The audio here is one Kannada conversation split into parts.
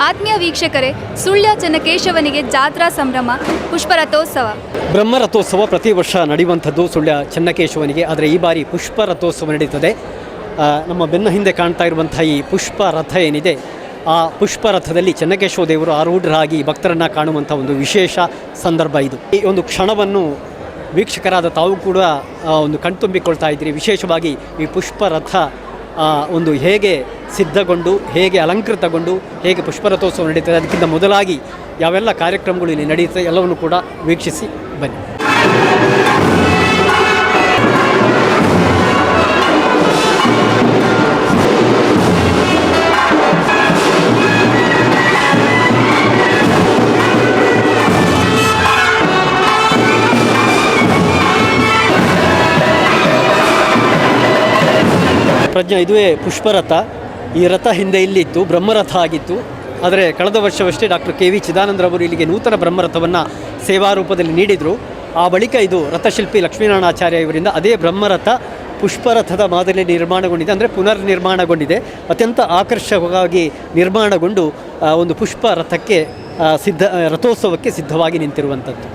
ಆತ್ಮೀಯ ವೀಕ್ಷಕರೇ, ಸುಳ್ಯ ಚೆನ್ನಕೇಶವನಿಗೆ ಜಾತ್ರಾ ಸಂಭ್ರಮ ಪುಷ್ಪರಥೋತ್ಸವ. ಬ್ರಹ್ಮರಥೋತ್ಸವ ಪ್ರತಿ ವರ್ಷ ನಡೆಯುವಂಥದ್ದು ಸುಳ್ಯ ಚೆನ್ನಕೇಶವನಿಗೆ. ಆದರೆ ಈ ಬಾರಿ ಪುಷ್ಪರಥೋತ್ಸವ ನಡೀತದೆ. ನಮ್ಮ ಬೆನ್ನ ಹಿಂದೆ ಕಾಣ್ತಾ ಇರುವಂಥ ಈ ಪುಷ್ಪರಥ ಏನಿದೆ, ಆ ಪುಷ್ಪರಥದಲ್ಲಿ ಚೆನ್ನಕೇಶವ ದೇವರು ಆರೂಢರಾಗಿ ಭಕ್ತರನ್ನು ಕಾಣುವಂಥ ಒಂದು ವಿಶೇಷ ಸಂದರ್ಭ ಇದು. ಈ ಒಂದು ಕ್ಷಣವನ್ನು ವೀಕ್ಷಕರಾದ ತಾವು ಕೂಡ ಒಂದು ಕಣ್ತುಂಬಿಕೊಳ್ತಾ ಇದ್ದೀರಿ. ವಿಶೇಷವಾಗಿ ಈ ಪುಷ್ಪರಥ ಒಂದು ಹೇಗೆ ಸಿದ್ಧಗೊಂಡು, ಹೇಗೆ ಅಲಂಕೃತಗೊಂಡು, ಹೇಗೆ ಪುಷ್ಪರಥೋತ್ಸವ ನಡೀತದೆ, ಅದಕ್ಕಿಂತ ಮೊದಲಾಗಿ ಯಾವೆಲ್ಲ ಕಾರ್ಯಕ್ರಮಗಳು ಇಲ್ಲಿ ನಡೆಯುತ್ತೆ ಎಲ್ಲವನ್ನು ಕೂಡ ವೀಕ್ಷಿಸಿ ಬನ್ನಿ. ಪ್ರಜ್ಞಾ, ಇದುವೇ ಪುಷ್ಪರಥ. ಈ ರಥ ಹಿಂದೆ ಇಲ್ಲಿತ್ತು, ಬ್ರಹ್ಮರಥ ಆಗಿತ್ತು. ಆದರೆ ಕಳೆದ ವರ್ಷವಷ್ಟೇ ಡಾಕ್ಟರ್ KV ಚಿದಾನಂದರವರು ಇಲ್ಲಿಗೆ ನೂತನ ಬ್ರಹ್ಮರಥವನ್ನು ಸೇವಾರೂಪದಲ್ಲಿ ನೀಡಿದರು. ಆ ಬಳಿಕ ಇದು ರಥಶಿಲ್ಪಿ ಲಕ್ಷ್ಮೀನಾರಾಯಣಾಚಾರ್ಯ ಇವರಿಂದ ಅದೇ ಬ್ರಹ್ಮರಥ ಪುಷ್ಪರಥದ ಮಾದರಿಯಲ್ಲಿ ನಿರ್ಮಾಣಗೊಂಡಿದೆ, ಅಂದರೆ ಪುನರ್ ನಿರ್ಮಾಣಗೊಂಡಿದೆ. ಅತ್ಯಂತ ಆಕರ್ಷಕವಾಗಿ ನಿರ್ಮಾಣಗೊಂಡು ಒಂದು ಪುಷ್ಪರಥಕ್ಕೆ ರಥೋತ್ಸವಕ್ಕೆ ಸಿದ್ಧವಾಗಿ ನಿಂತಿರುವಂಥದ್ದು.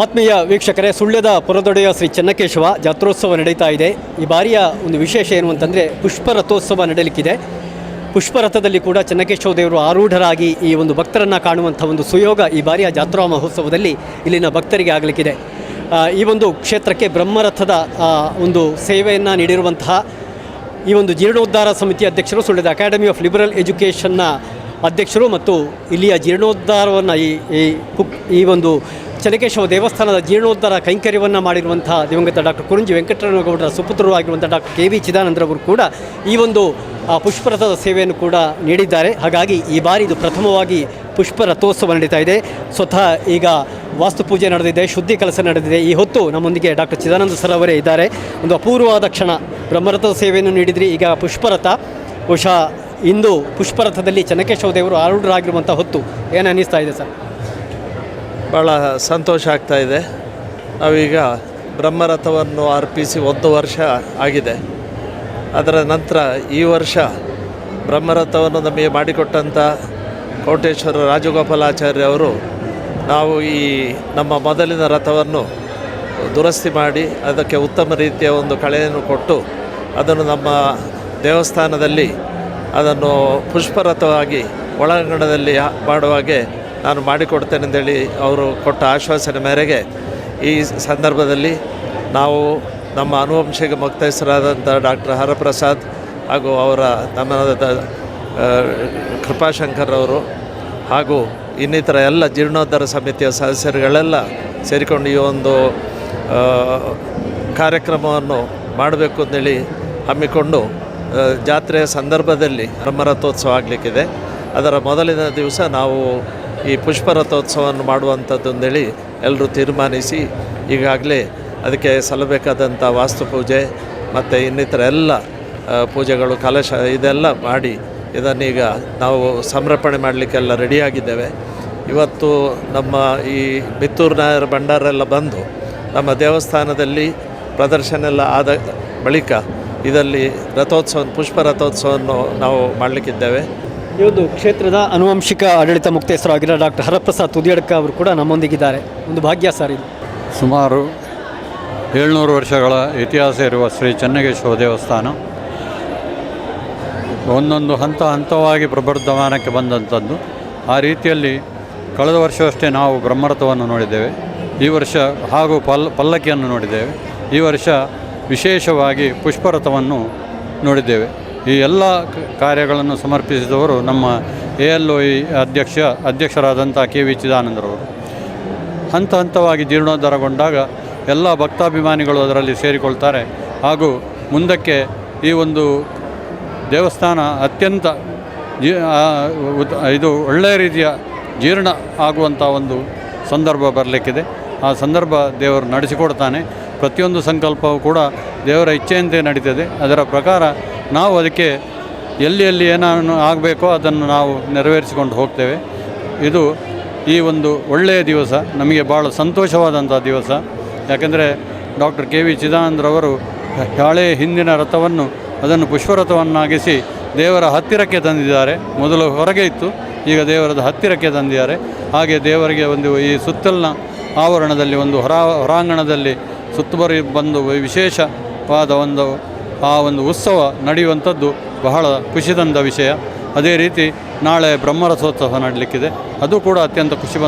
ಆತ್ಮೀಯ ವೀಕ್ಷಕರೇ, ಸುಳ್ಯದ ಪುರದೊಡೆಯ ಶ್ರೀ ಚೆನ್ನಕೇಶವ ಜಾತ್ರೋತ್ಸವ ನಡೀತಾ ಇದೆ. ಈ ಬಾರಿಯ ಒಂದು ವಿಶೇಷ ಏನು ಅಂತಂದರೆ ಪುಷ್ಪರಥೋತ್ಸವ ನಡೆಯಲಿಕ್ಕಿದೆ. ಪುಷ್ಪರಥದಲ್ಲಿ ಕೂಡ ಚೆನ್ನಕೇಶವ ದೇವರು ಆರೂಢರಾಗಿ ಈ ಒಂದು ಭಕ್ತರನ್ನು ಕಾಣುವಂಥ ಒಂದು ಸುಯೋಗ ಈ ಬಾರಿಯ ಜಾತ್ರಾ ಮಹೋತ್ಸವದಲ್ಲಿ ಇಲ್ಲಿನ ಭಕ್ತರಿಗೆ ಆಗಲಿಕ್ಕಿದೆ. ಈ ಒಂದು ಕ್ಷೇತ್ರಕ್ಕೆ ಬ್ರಹ್ಮರಥದ ಒಂದು ಸೇವೆಯನ್ನು ನೀಡಿರುವಂತಹ ಈ ಒಂದು ಜೀರ್ಣೋದ್ಧಾರ ಸಮಿತಿ ಅಧ್ಯಕ್ಷರು, ಸುಳ್ಯದ ಅಕಾಡೆಮಿ ಆಫ್ ಲಿಬರಲ್ ಎಜುಕೇಷನ್ನ ಅಧ್ಯಕ್ಷರು ಮತ್ತು ಇಲ್ಲಿಯ ಜೀರ್ಣೋದ್ಧಾರವನ್ನು ಈ ಒಂದು ಚೆನ್ನಕೇಶವ ದೇವಸ್ಥಾನದ ಜೀರ್ಣೋದ್ಧಾರ ಕೈಂಕರ್ಯವನ್ನು ಮಾಡಿರುವಂಥ ದಿವಂಗತ ಡಾಕ್ಟರ್ ಕುರುಂಜಿ ವೆಂಕಟರಮಣಗೌಡರ ಸುಪುತ್ರರು ಆಗಿರುವಂಥ ಡಾಕ್ಟರ್ KV ಚಿದಾನಂದರವರು ಕೂಡ ಈ ಒಂದು ಪುಷ್ಪರಥದ ಸೇವೆಯನ್ನು ಕೂಡ ನೀಡಿದ್ದಾರೆ. ಹಾಗಾಗಿ ಈ ಬಾರಿ ಇದು ಪ್ರಥಮವಾಗಿ ಪುಷ್ಪರಥೋತ್ಸವ ನಡೀತಾ ಇದೆ. ಸ್ವತಃ ಈಗ ವಾಸ್ತುಪೂಜೆ ನಡೆದಿದೆ, ಶುದ್ಧಿ ಕೆಲಸ ನಡೆದಿದೆ. ಈ ಹೊತ್ತು ನಮ್ಮೊಂದಿಗೆ ಡಾಕ್ಟರ್ ಚಿದಾನಂದ ಸರ್ ಅವರೇ ಇದ್ದಾರೆ. ಒಂದು ಅಪೂರ್ವವಾದ ಕ್ಷಣ, ಬ್ರಹ್ಮರಥದ ಸೇವೆಯನ್ನು ನೀಡಿದ್ರಿ, ಈಗ ಪುಷ್ಪರಥ. ಬಹುಶಃ ಇಂದು ಪುಷ್ಪರಥದಲ್ಲಿ ಚೆನ್ನಕೇಶವ ದೇವರು ಆರೂಢರಾಗಿರುವಂಥ ಹೊತ್ತು ಏನು ಅನ್ನಿಸ್ತಾ ಇದೆ ಸರ್? ಭಾಳ ಸಂತೋಷ ಆಗ್ತಾಯಿದೆ. ನಾವೀಗ ಬ್ರಹ್ಮರಥವನ್ನು ಅರ್ಪಿಸಿ 1 ವರ್ಷ ಆಗಿದೆ. ಅದರ ನಂತರ ಈ ವರ್ಷ ಬ್ರಹ್ಮರಥವನ್ನು ನಮಗೆ ಮಾಡಿಕೊಟ್ಟಂಥ ಕೋಟೇಶ್ವರ ರಾಜಗೋಪಾಲಾಚಾರ್ಯ ಅವರು ನಾವು ಈ ನಮ್ಮ ಮೊದಲಿನ ರಥವನ್ನು ದುರಸ್ತಿ ಮಾಡಿ ಅದಕ್ಕೆ ಉತ್ತಮ ರೀತಿಯ ಒಂದು ಕಳೆಯನ್ನು ಕೊಟ್ಟು ಅದನ್ನು ನಮ್ಮ ದೇವಸ್ಥಾನದಲ್ಲಿ ಅದನ್ನು ಪುಷ್ಪರಥವಾಗಿ ಒಳಾಂಗಣದಲ್ಲಿ ಮಾಡುವಾಗೆ ನಾನು ಮಾಡಿಕೊಡ್ತೇನೆ ಅಂತೇಳಿ ಅವರು ಕೊಟ್ಟ ಆಶ್ವಾಸನೆ ಮೇರೆಗೆ ಈ ಸಂದರ್ಭದಲ್ಲಿ ನಾವು ನಮ್ಮ ಆನುವಂಶಿಕ ಮುಕ್ತಸ್ಥರಾದಂಥ ಡಾಕ್ಟರ್ ಹರಪ್ರಸಾದ್ ಹಾಗೂ ಅವರ ತಮ್ಮನಾದ ಕೃಪಾಶಂಕರ್ ಅವರು ಹಾಗೂ ಇನ್ನಿತರ ಎಲ್ಲ ಜೀರ್ಣೋದ್ಧಾರ ಸಮಿತಿಯ ಸದಸ್ಯರುಗಳೆಲ್ಲ ಸೇರಿಕೊಂಡು ಈ ಒಂದು ಕಾರ್ಯಕ್ರಮವನ್ನು ಮಾಡಬೇಕು ಅಂತೇಳಿ ಹಮ್ಮಿಕೊಂಡು ಜಾತ್ರೆಯ ಸಂದರ್ಭದಲ್ಲಿ ಬ್ರಹ್ಮರಥೋತ್ಸವ ಆಗಲಿಕ್ಕಿದೆ. ಅದರ ಮೊದಲಿನ ದಿವಸ ನಾವು ಈ ಪುಷ್ಪರಥೋತ್ಸವವನ್ನು ಮಾಡುವಂಥದ್ದು ಅಂತೇಳಿ ಎಲ್ಲರೂ ತೀರ್ಮಾನಿಸಿ ಈಗಾಗಲೇ ಅದಕ್ಕೆ ಸಲ್ಲಬೇಕಾದಂಥ ವಾಸ್ತುಪೂಜೆ ಮತ್ತು ಇನ್ನಿತರ ಎಲ್ಲ ಪೂಜೆಗಳು ಕಲಶ ಇದೆಲ್ಲ ಮಾಡಿ ಇದನ್ನೀಗ ನಾವು ಸಮರ್ಪಣೆ ಮಾಡಲಿಕ್ಕೆಲ್ಲ ರೆಡಿಯಾಗಿದ್ದೇವೆ. ಇವತ್ತು ನಮ್ಮ ಈ ಮಿತ್ತೂರು ನಾಯರ ಭಂಡಾರೆಲ್ಲ ಬಂದು ನಮ್ಮ ದೇವಸ್ಥಾನದಲ್ಲಿ ಪ್ರದರ್ಶನ ಎಲ್ಲ ಆದ ಬಳಿಕ ಇದರಲ್ಲಿ ಪುಷ್ಪ ರಥೋತ್ಸವವನ್ನು ನಾವು ಮಾಡಲಿಕ್ಕಿದ್ದೇವೆ. ಈ ಒಂದು ಕ್ಷೇತ್ರದ ಆನುವಂಶಿಕ ಆಡಳಿತ ಮುಕ್ತೇಶ್ವರರಾಗಿರೋ ಡಾಕ್ಟರ್ ಹರಪ್ರಸಾದ್ ತುದಿಯಡ್ಕ ಅವರು ಕೂಡ ನಮ್ಮೊಂದಿಗಿದ್ದಾರೆ. ಒಂದು ಭಾಗ್ಯ ಸರ್ ಇದು. ಸುಮಾರು 700 ವರ್ಷಗಳ ಇತಿಹಾಸ ಇರುವ ಶ್ರೀ ಚೆನ್ನಕೇಶವ ದೇವಸ್ಥಾನ ಒಂದೊಂದು ಹಂತವಾಗಿ ಪ್ರವರ್ಧಮಾನಕ್ಕೆ ಬಂದಂಥದ್ದು. ಆ ರೀತಿಯಲ್ಲಿ ಕಳೆದ ವರ್ಷವಷ್ಟೇ ನಾವು ಬ್ರಹ್ಮರಥವನ್ನು ನೋಡಿದ್ದೇವೆ. ಈ ವರ್ಷ ಹಾಗೂ ಪಲ್ಲಕ್ಕಿಯನ್ನು ನೋಡಿದ್ದೇವೆ. ಈ ವರ್ಷ ವಿಶೇಷವಾಗಿ ಪುಷ್ಪರಥವನ್ನು ನೋಡಿದ್ದೇವೆ. ಈ ಎಲ್ಲ ಕಾರ್ಯಗಳನ್ನು ಸಮರ್ಪಿಸಿದವರು ನಮ್ಮ ALOE ಅಧ್ಯಕ್ಷರಾದಂಥ KV ಚಿದಾನಂದರವರು. ಹಂತವಾಗಿ ಜೀರ್ಣೋದ್ಧಾರಗೊಂಡಾಗ ಎಲ್ಲ ಭಕ್ತಾಭಿಮಾನಿಗಳು ಅದರಲ್ಲಿ ಸೇರಿಕೊಳ್ತಾರೆ. ಹಾಗೂ ಮುಂದಕ್ಕೆ ಈ ಒಂದು ದೇವಸ್ಥಾನ ಅತ್ಯಂತ ಇದು ಒಳ್ಳೆಯ ರೀತಿಯ ಜೀರ್ಣ ಆಗುವಂಥ ಒಂದು ಸಂದರ್ಭ ಬರಲಿಕ್ಕಿದೆ. ಆ ಸಂದರ್ಭ ದೇವರು ನಡೆಸಿಕೊಡ್ತಾನೆ. ಪ್ರತಿಯೊಂದು ಸಂಕಲ್ಪವೂ ಕೂಡ ದೇವರ ಇಚ್ಛೆಯಂತೆ ನಡೀತದೆ. ಅದರ ಪ್ರಕಾರ ನಾವು ಅದಕ್ಕೆ ಎಲ್ಲಿ ಏನೇನು ಆಗಬೇಕೋ ಅದನ್ನು ನಾವು ನೆರವೇರಿಸಿಕೊಂಡು ಹೋಗ್ತೇವೆ. ಇದು ಈ ಒಂದು ಒಳ್ಳೆಯ ದಿವಸ, ನಮಗೆ ಭಾಳ ಸಂತೋಷವಾದಂಥ ದಿವಸ. ಯಾಕೆಂದರೆ ಡಾಕ್ಟರ್ KV ಚಿದಾನಂದರವರು ಹಳೆಯ ಹಿಂದಿನ ರಥವನ್ನು ಅದನ್ನು ಪುಷ್ಪರಥವನ್ನಾಗಿಸಿ ದೇವರ ಹತ್ತಿರಕ್ಕೆ ತಂದಿದ್ದಾರೆ. ಮೊದಲು ಹೊರಗೆ ಇತ್ತು, ಈಗ ದೇವರದ ಹತ್ತಿರಕ್ಕೆ ತಂದಿದ್ದಾರೆ. ಹಾಗೆ ದೇವರಿಗೆ ಒಂದು ಈ ಸುತ್ತಲಿನ ಆವರಣದಲ್ಲಿ ಒಂದು ಹೊರಾಂಗಣದಲ್ಲಿ ಸುತ್ತುವರಿ ಬಂದು ವಿಶೇಷವಾದ ಒಂದು ಉತ್ಸವ ನಡೆಯುವಂಥದ್ದು ಬಹಳ ಖುಷಿ ತಂದ ವಿಷಯ. ಅದೇ ರೀತಿ ನಾಳೆ ಬ್ರಹ್ಮರಥೋತ್ಸವ ನಡಲಿಕ್ಕಿದೆ. ಅದು ಕೂಡ ಅತ್ಯಂತ ಖುಷಿ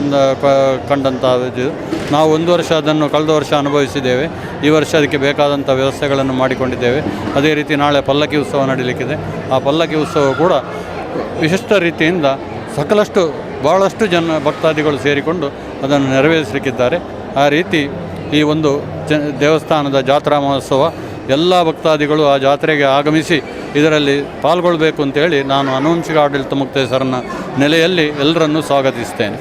ಕಂಡಂಥದ್ದು. ನಾವು ಒಂದು ವರ್ಷ ಅದನ್ನು ಕಳೆದ ವರ್ಷ ಅನುಭವಿಸಿದ್ದೇವೆ. ಈ ವರ್ಷ ಅದಕ್ಕೆ ಬೇಕಾದಂಥ ವ್ಯವಸ್ಥೆಗಳನ್ನು ಮಾಡಿಕೊಂಡಿದ್ದೇವೆ. ಅದೇ ರೀತಿ ನಾಳೆ ಪಲ್ಲಕ್ಕಿ ಉತ್ಸವ ನಡೀಲಿಕ್ಕಿದೆ. ಆ ಪಲ್ಲಕ್ಕಿ ಉತ್ಸವ ಕೂಡ ವಿಶಿಷ್ಟ ರೀತಿಯಿಂದ ಭಾಳಷ್ಟು ಜನ ಭಕ್ತಾದಿಗಳು ಸೇರಿಕೊಂಡು ಅದನ್ನು ನೆರವೇರಿಸಲಿಕ್ಕಿದ್ದಾರೆ. ಆ ರೀತಿ ಈ ಒಂದು ದೇವಸ್ಥಾನದ ಜಾತ್ರಾ ಮಹೋತ್ಸವ ಎಲ್ಲ ಭಕ್ತಾದಿಗಳು ಆ ಜಾತ್ರೆಗೆ ಆಗಮಿಸಿ ಇದರಲ್ಲಿ ಪಾಲ್ಗೊಳ್ಳಬೇಕು ಅಂತೇಳಿ ನಾನು ಆನುವಂಶಿಕ ಆಡಳಿತ ಮುಕ್ತೇಶ್ವರನ ನೆಲೆಯಲ್ಲಿ ಎಲ್ಲರನ್ನೂ ಸ್ವಾಗತಿಸ್ತೇನೆ.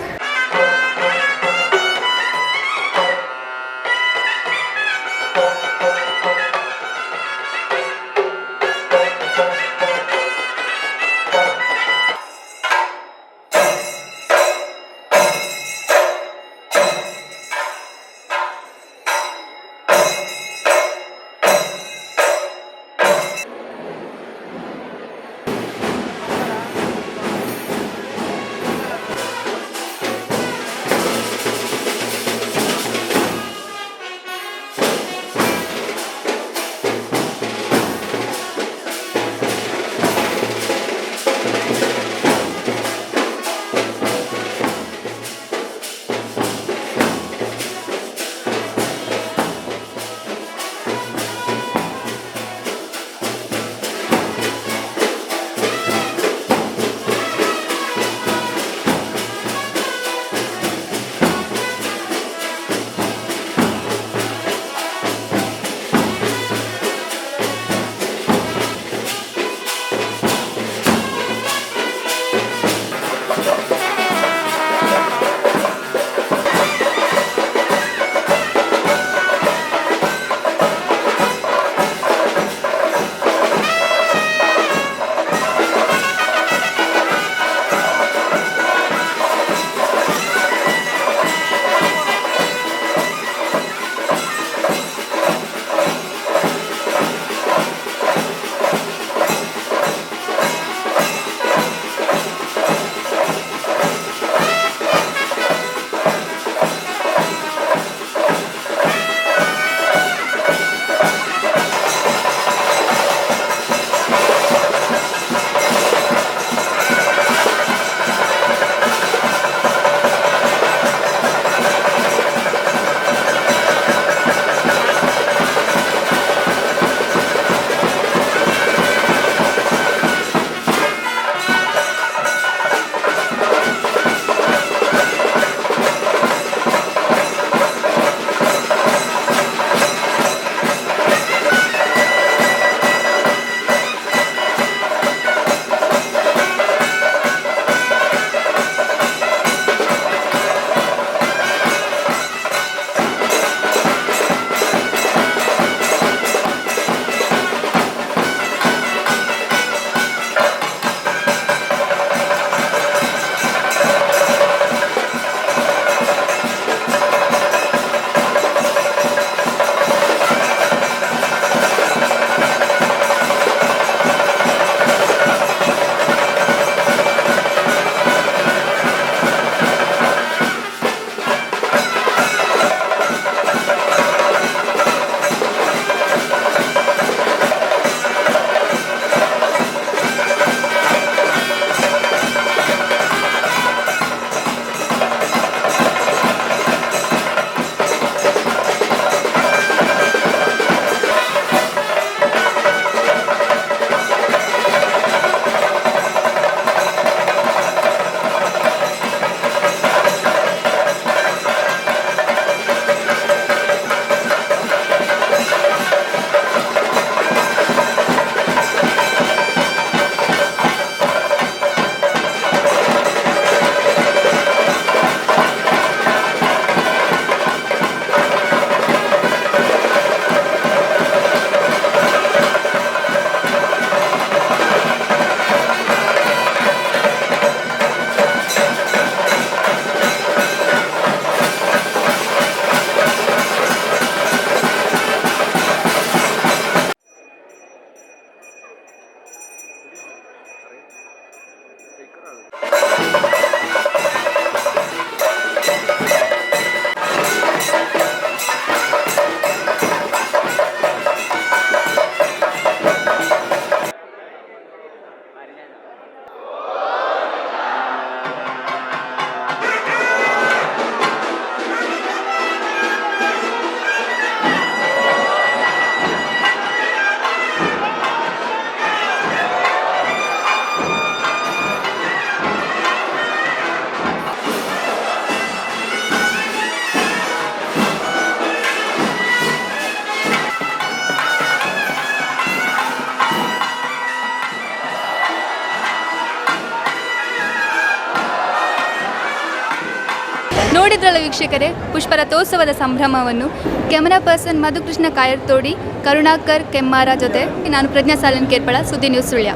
ನೋಡಿದ್ರಲ್ಲ ವೀಕ್ಷಕರೇ, ಪುಷ್ಪರಥೋತ್ಸವದ ಸಂಭ್ರಮವನ್ನು ಕ್ಯಾಮರಾ ಪರ್ಸನ್ ಮಧುಕೃಷ್ಣ ಕಾಯರ್ತೋಡಿ, ಕರುಣಾಕರ್ ಕೆಮ್ಮಾರ ಜೊತೆ ನಾನು ಪ್ರಜ್ಞಾ ಸಾಲನ್ ಕೇರ್ಪಳ, ಸುದ್ದಿ ನ್ಯೂಸ್ ಸುಳ್ಯ.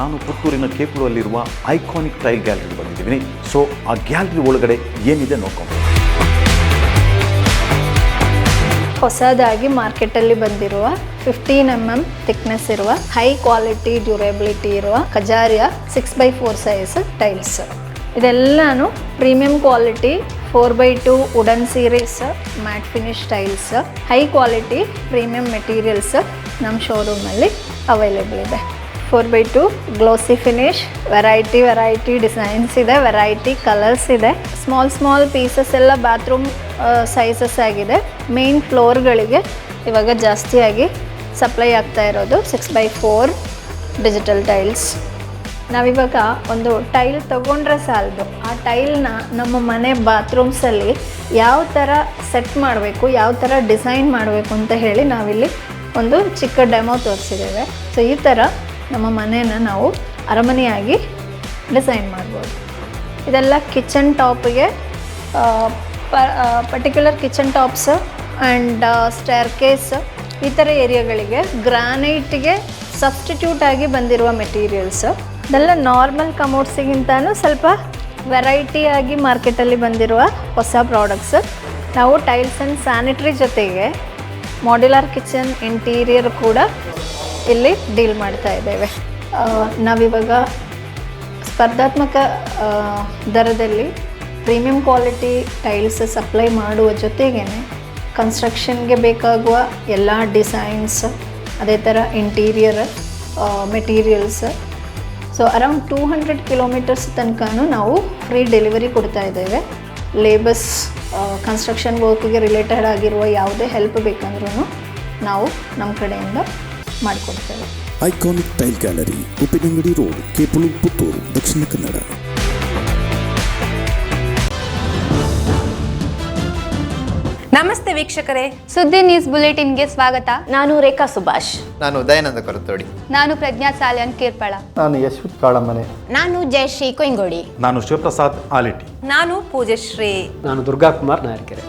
ನಾನು ಪುತ್ತೂರಿನ ಕೇಪುರಲ್ಲಿರುವ ಐಕಾನಿಕ್ ಟೈಲ್ ಗ್ಯಾಲರಿ ಬಂದಿದ್ದೀನಿ. ಸೊ ಆ ಗ್ಯಾಲರಿ ಒಳಗಡೆ ಏನಿದೆ ನೋಡ್ಕೊಂಡು ಹೊಸದಾಗಿ ಮಾರ್ಕೆಟಲ್ಲಿ ಬಂದಿರುವ 15 mm ಥಿಕ್ನೆಸ್ ಇರುವ ಹೈ ಕ್ವಾಲಿಟಿ ಡ್ಯೂರೇಬಿಲಿಟಿ ಇರುವ ಕಜಾರಿಯ 6x4 ಸೈಜ್ ಟೈಲ್ಸ್. ಇದೆಲ್ಲಾನು premium quality 4x2 wooden series matt finish tiles. High quality premium materials ನಮ್ಮ ಶೋರೂಮಲ್ಲಿ ಅವೈಲೇಬಲ್ ಇದೆ. 4x2 glossy finish, variety designs ಇದೆ, ವೆರೈಟಿ ಕಲರ್ಸ್ ಇದೆ. ಸ್ಮಾಲ್ ಪೀಸಸ್ ಎಲ್ಲ ಬಾತ್ರೂಮ್ ಸೈಜಸ್ ಆಗಿದೆ. ಮೇನ್ ಫ್ಲೋರ್ಗಳಿಗೆ ಇವಾಗ ಜಾಸ್ತಿಯಾಗಿ ಸಪ್ಲೈ ಆಗ್ತಾ ಇರೋದು 6x4 ಡಿಜಿಟಲ್ ಟೈಲ್ಸ್. ನಾವಿವಾಗ ಒಂದು ಟೈಲ್ ತೊಗೊಂಡ್ರೆ ಸಾಲದು, ಆ ಟೈಲ್ನ ನಮ್ಮ ಮನೆ ಬಾತ್ರೂಮ್ಸಲ್ಲಿ ಯಾವ ಥರ ಸೆಟ್ ಮಾಡಬೇಕು, ಯಾವ ಥರ ಡಿಸೈನ್ ಮಾಡಬೇಕು ಅಂತ ಹೇಳಿ ನಾವಿಲ್ಲಿ ಒಂದು ಚಿಕ್ಕ ಡೆಮೋ ತೋರಿಸಿದ್ದೇವೆ. ಸೊ ಈ ಥರ ನಮ್ಮ ಮನೇನ ನಾವು ಅರಮನೆಯಾಗಿ ಡಿಸೈನ್ ಮಾಡ್ಬೋದು. ಇದೆಲ್ಲ ಕಿಚನ್ ಟಾಪಿಗೆ, particular kitchen tops and staircase ಈ ಥರ ಏರಿಯಾಗಳಿಗೆ ಗ್ರಾನೈಟಿಗೆ ಸಬ್ಸ್ಟಿಟ್ಯೂಟ್ ಆಗಿ ಬಂದಿರುವ ಮೆಟೀರಿಯಲ್ಸ್. ಇದೆಲ್ಲ ನಾರ್ಮಲ್ ಕಮೋಡ್ಸಿಗಿಂತನೂ ಸ್ವಲ್ಪ ವೆರೈಟಿಯಾಗಿ ಮಾರ್ಕೆಟಲ್ಲಿ ಬಂದಿರುವ ಹೊಸ ಪ್ರಾಡಕ್ಟ್ಸ್. ನಾವು ಟೈಲ್ಸ್ ಆ್ಯಂಡ್ ಸ್ಯಾನಿಟ್ರಿ ಜೊತೆಗೆ ಮಾಡ್ಯುಲರ್ ಕಿಚನ್ ಇಂಟೀರಿಯರ್ ಕೂಡ ಇಲ್ಲಿ ಡೀಲ್ ಮಾಡ್ತಾ ಇದ್ದೇವೆ. ನಾವಿವಾಗ ಸ್ಪರ್ಧಾತ್ಮಕ ದರದಲ್ಲಿ ಪ್ರೀಮಿಯಂ ಕ್ವಾಲಿಟಿ ಟೈಲ್ಸ್ ಸಪ್ಲೈ ಮಾಡುವ ಜೊತೆಗೇ ಕನ್ಸ್ಟ್ರಕ್ಷನ್ಗೆ ಬೇಕಾಗುವ ಎಲ್ಲ ಡಿಸೈನ್ಸ್, ಅದೇ ಥರ interior materials. So around 200 kilometres ತನಕನೂ ನಾವು ಫ್ರೀ ಡೆಲಿವರಿ ಕೊಡ್ತಾ ಇದ್ದೇವೆ. ಲೇಬರ್ಸ್ ಕನ್ಸ್ಟ್ರಕ್ಷನ್ ವರ್ಕಿಗೆ ರಿಲೇಟೆಡ್ ಆಗಿರುವ ಯಾವುದೇ ಹೆಲ್ಪ್ ಬೇಕಂದ್ರೂ ನಾವು ನಮ್ಮ ಕಡೆಯಿಂದ ಮಾಡಿಕೊಡ್ತೇವೆ. Iconic tile gallery, Uppinangady road, Kepulu, Puttur, Dakshina Kannada. ನಮಸ್ತೆ ವೀಕ್ಷಕರೇ, ಸುದ್ದಿ ನ್ಯೂಸ್ ಬುಲೆಟಿನ್ಗೆ ಸ್ವಾಗತ. ನಾನು ರೇಖಾ ಸುಭಾಷ್. ನಾನು ದಯಾನಂದ ಕೊರತೋಡಿ. ನಾನು ಪ್ರಜ್ಞಾ ಸಾಲನ್ ಕೇರ್ಪಳ. ನಾನು ಯಶವಂತ್ ಕಾಳಮನೆ. ನಾನು ಜಯಶ್ರೀ ಕೊಯ್ಗೋಡಿ. ನಾನು ಶಿವಪ್ರಸಾದ್ ಆಲಿಟಿ. ನಾನು ಪೂಜಶ್ರೀ. ನಾನು ದುರ್ಗಾಕುಮಾರ್ ನಾಯರ್ಕೆರೆ.